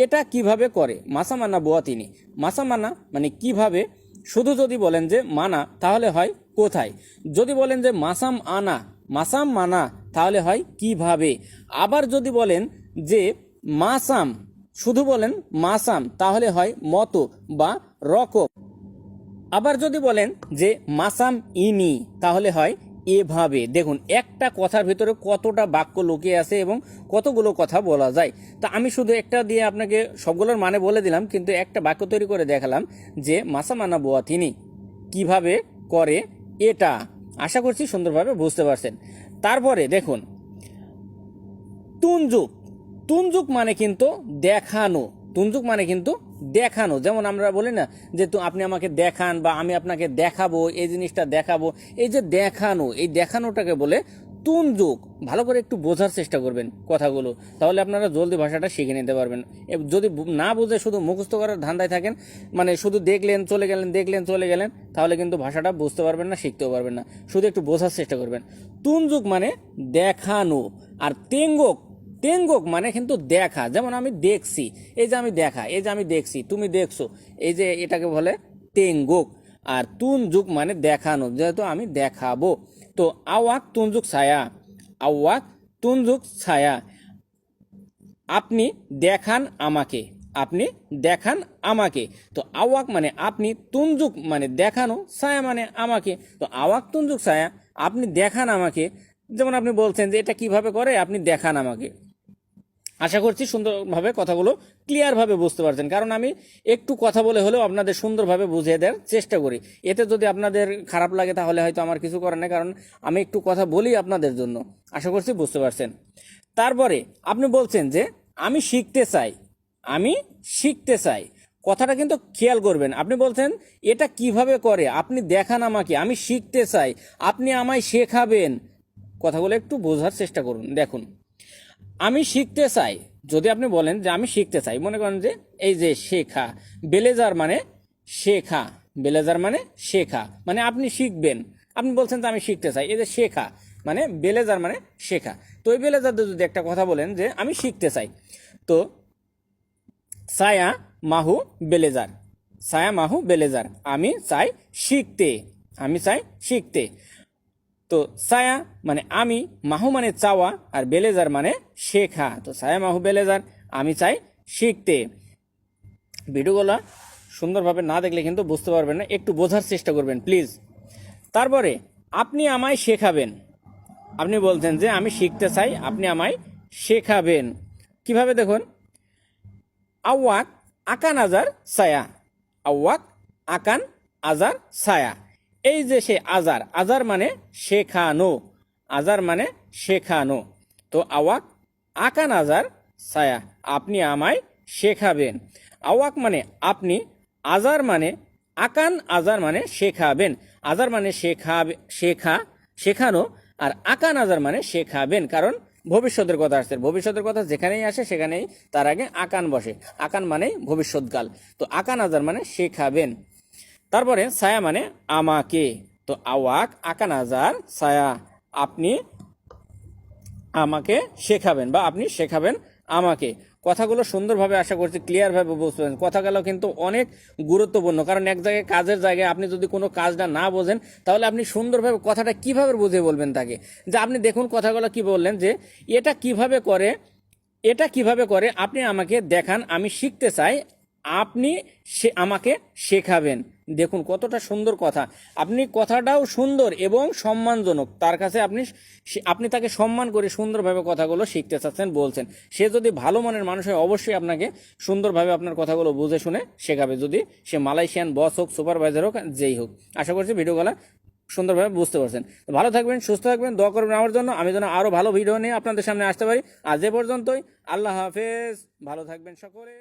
এটা কিভাবে করে? মাসা মানা বোয়া তিনি। মাসা মানা মানে কিভাবে। শুধু যদি বলেন যে মানা তাহলে হয় কোথায়। যদি বলেন যে মাসাম আনা, মাসাম মানা তাহলে হয় কিভাবে। আবার যদি বলেন যে মাসাম, শুধু বলেন মাসাম তাহলে হয় মতো বা রকম। আবার যদি বলেন যে মাসাম ইনি তাহলে হয় এভাবে। দেখুন একটা কথার ভিতরে কতটা বাক্য লুকিয়ে আছে এবং কতগুলো কথা বলা যায়। তা আমি শুধু একটা দিয়ে আপনাকে সবগুলোর মানে বলে দিলাম, কিন্তু একটা বাক্য তৈরি করে দেখালাম যে মাসা মানা বোয়া তিনি কিভাবে করে এটা। আশা করছি সুন্দরভাবে বুঝতে পারছেন। তারপরে দেখুন তুনজুক। তুনজুক মানে কিন্তু দেখানো। তুনজুক মানে কিন্তু দেখানো। যেমন আমরা বলি না যে আপনি আমাকে দেখান বা আমি আপনাকে দেখাবো, এই জিনিসটা দেখাবো। এই যে দেখানো, এই দেখানোটাকে বলে তুনজুক। ভালো করে একটু বোঝার চেষ্টা করবেন কথাগুলো, তাহলে আপনারা জলদি ভাষাটা শিখে নিতে পারবেন। যদি না বুঝে শুধু মুখস্থ করার ধান্দায় থাকেন, মানে শুধু দেখলেন চলে গেলেন, দেখলেন চলে গেলেন, তাহলে কিন্তু ভাষাটা বুঝতে পারবেন না, শিখতেও পারবেন না। শুধু একটু বোঝার চেষ্টা করবেন। তুনজুক মানে দেখানো। আর তেঙ্গক, তেঙ্গক মানে কিন্তু দেখা। যেমন আমি দেখছি, এই যে আমি দেখা, এই যে আমি দেখছি, তুমি দেখছো, এই যে এটাকে বলে তেঙ্গক। আর তুনজুক মানে দেখানো, যেহেতু আমি দেখাবো। তো আওয়াক তুনজুক ছায়া, আওয়াক তুনজুক ছায়া, আপনি দেখান আমাকে, আপনি দেখান আমাকে। তো আওয়াক মানে আপনি, তুনজুক মানে দেখানো, ছায়া মানে আমাকে। তো আওয়াক তুনজুক ছায়া, আপনি দেখান আমাকে। যেমন আপনি বলছেন যে এটা কিভাবে করে, আপনি দেখান আমাকে। আশা করছি সুন্দরভাবে কথাগুলো ক্লিয়ারভাবে বুঝতে পারছেন, কারণ আমি একটু কথা বলে হলেও আপনাদের সুন্দরভাবে বুঝিয়ে দেওয়ার চেষ্টা করি। এতে যদি আপনাদের খারাপ লাগে তাহলে হয়তো আমার কিছু করার নেই, কারণ আমি একটু কথা বলি আপনাদের জন্য। আশা করছি বুঝতে পারছেন। তারপরে আপনি বলছেন যে আমি শিখতে চাই, আমি শিখতে চাই। কথাটা কিন্তু খেয়াল করবেন। আপনি বলছেন এটা কিভাবে করে, আপনি দেখান আমাকে, আমি শিখতে চাই, আপনি আমায় শেখাবেন। কথাগুলো একটু বোঝার চেষ্টা করুন। দেখুন আমি শিখতে চাই, যদি আপনি বলেন যে আমি শিখতে চাই, মনে করেন যে এই যে শেখা, বেলেজার মানে শেখা, বেলেজার মানে শেখা, মানে আপনি শিখবেন। আপনি বলছেন যে আমি শিখতে চাই, এই যে শেখা মানে বেলেজার মানে শেখা। তো এই বেলেজার যদি একটা কথা বলেন যে আমি শিখতে চাই, তো সায়া মাহু বেলেজার, সায়া মাহু বেলেজার, আমি চাই শিখতে, আমি চাই শিখতে। তো সায়া মানে আমি, মাহু মানে চাওয়া, আর বেলেজার মানে শেখা। তো সায়া মাহু বেলেজার, আমি চাই শিখতে। ভিডিওগুলো সুন্দরভাবে না দেখলে কিন্তু বুঝতে পারবেন না, একটু বোঝার চেষ্টা করবেন প্লিজ। তারপরে আপনি আমায় শেখাবেন। আপনি বলছেন যে আমি শিখতে চাই, আপনি আমায় শেখাবেন। কিভাবে দেখুন আওয়াক আকান আজার সায়া, আওয়াক আকান আজার ছায়া। এই যে সে আজার, আজার মানে শেখানো, আজার মানে শেখানো। তো আওয়াক আকান আজার ছায়া, আপনি আমায় শেখাবেন। আওয়াক মানে আপনি, আজার মানে আকান, আজার মানে শেখাবেন। আজার মানে শেখাবে, শেখা, শেখানো। আর আকান আজার মানে শেখাবেন, কারণ ভবিষ্যতের কথা আসছে। ভবিষ্যতের কথা যেখানেই আসে সেখানেই তার আগে আকান বসে। আকান মানে ভবিষ্যৎকাল। তো আকান আজার মানে শেখাবেন। তারপরে ছায়া মানে আমাকে। তো আওয়াক আকান আজার ছায়া, আপনি আমাকে শেখাবেন বা আপনি শেখাবেন আমাকে। কথাগুলো সুন্দরভাবে আশা করছি ক্লিয়ারভাবে বুঝবেন। কথাগুলো কিন্তু অনেক গুরুত্বপূর্ণ, কারণ এক জায়গায় কাজের জায়গায় আপনি যদি কোনো কাজটা না বোঝেন তাহলে আপনি সুন্দরভাবে কথাটা কিভাবে বুঝে বলবেন তাকে। যে আপনি দেখুন কথাগুলো কি বললেন যে এটা কিভাবে করে, এটা কিভাবে করে, আপনি আমাকে দেখান, আমি শিখতে চাই, আপনি আমাকে শেখাবেন। দেখুন কতটা সুন্দর কথা। আপনি কথাটাও সুন্দর এবং সম্মানজনক, তার কাছে আপনি আপনি তাকে সম্মান করে সুন্দরভাবে কথাগুলো শিখতে চাচ্ছেন, বলছেন। সে যদি ভালো মনের মানুষ হয় অবশ্যই আপনাকে সুন্দরভাবে আপনার কথাগুলো বুঝে শুনে শেখাবে, যদি সে মালয়েশিয়ান বস হোক, সুপারভাইজার হোক, যেই হোক। আশা করছি ভিডিওগুলো সুন্দরভাবে বুঝতে পারছেন। ভালো থাকবেন, সুস্থ থাকবেন, দোয়া করবেন আমার জন্য, আমি যেন আরও ভালো ভিডিও নিয়ে আপনাদের সামনে আসতে পারি। আজ এ পর্যন্তই, আল্লাহ হাফেজ, ভালো থাকবেন সকলে।